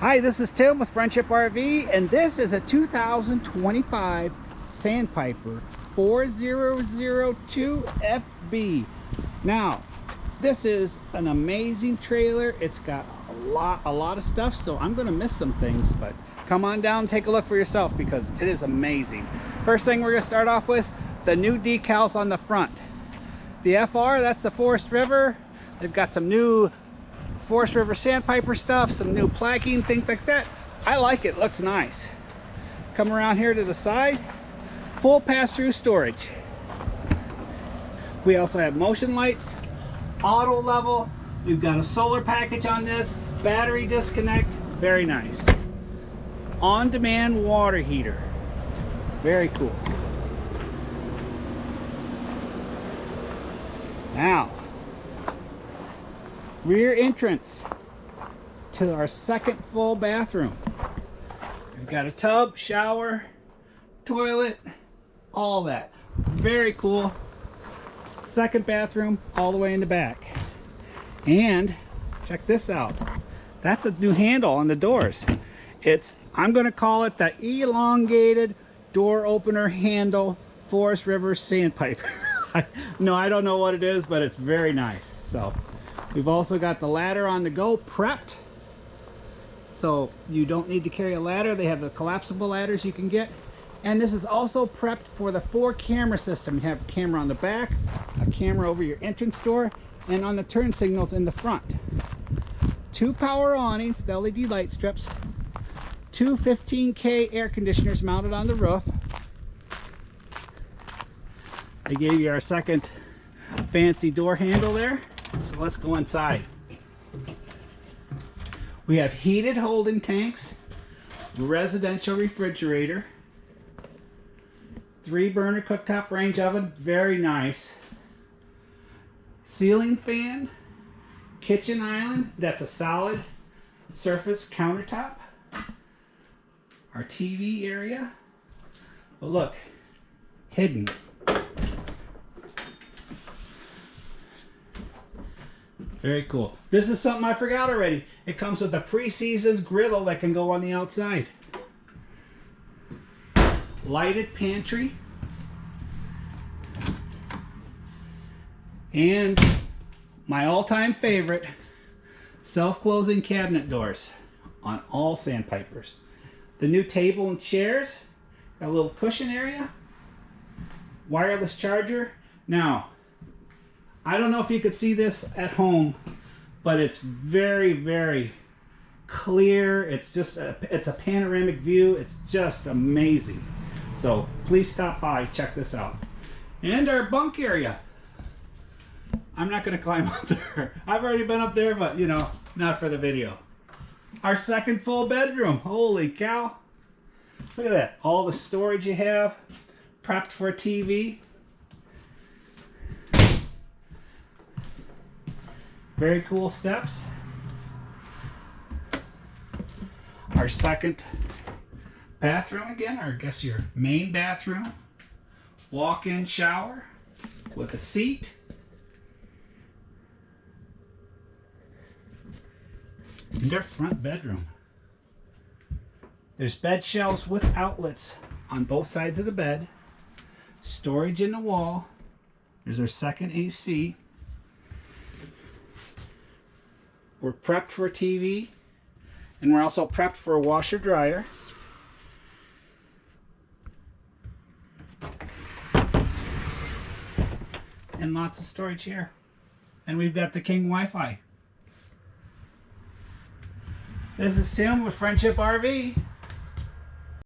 Hi, this is Tim with Friendship RV, and this is a 2025 Sandpiper 4002 FB. Now, this is an amazing trailer. It's got a lot of stuff, so I'm going to miss some things, but come on down and take a look for yourself because it is amazing. First thing we're going to start off with, the new decals on the front. The FR, that's the Forest River. They've got some new Forest River Sandpiper stuff, some new plaquing, things like that. I like it, looks nice. Come around here to the side, full pass-through storage. We also have motion lights, auto level. We've got a solar package on this, battery disconnect, very nice. On-demand water heater, very cool. Now, rear entrance to our second full bathroom. We've got a tub, shower, toilet, all that. Very cool. Second bathroom all the way in the back. And check this out. That's a new handle on the doors. I'm going to call it the elongated door opener handle Forest River Sandpiper. No, I don't know what it is, but it's very nice. So we've also got the ladder on the go prepped, so you don't need to carry a ladder. They have the collapsible ladders you can get, and this is also prepped for the 4-camera system. You have a camera on the back, a camera over your entrance door, and on the turn signals in the front. 2 power awnings, the LED light strips, 2 15K air conditioners mounted on the roof. They gave you our second fancy door handle there. So let's go inside. We have heated holding tanks, residential refrigerator, 3-burner cooktop range oven, very nice. Ceiling fan, kitchen island, that's a solid surface countertop. Our TV area, but look, hidden. Very cool. This is something I forgot already. It comes with a pre-seasoned griddle that can go on the outside. Lighted pantry. And my all-time favorite, self-closing cabinet doors on all Sandpipers. The new table and chairs. Got a little cushion area. Wireless charger. Now, I don't know if you could see this at home, but it's very, very clear. It's a panoramic view. It's just amazing. So please stop by, check this out. And our bunk area. I'm not going to climb up there. I've already been up there, but you know, not for the video. Our second full bedroom. Holy cow. Look at that. All the storage you have. Prepped for a TV. Very cool steps. Our second bathroom again, or I guess your main bathroom. Walk-in shower with a seat. And their front bedroom. There's bed shelves with outlets on both sides of the bed. Storage in the wall. There's our second AC. We're prepped for a TV, and we're also prepped for a washer dryer. And lots of storage here. And we've got the King Wi-Fi. This is Tim with Friendship RV.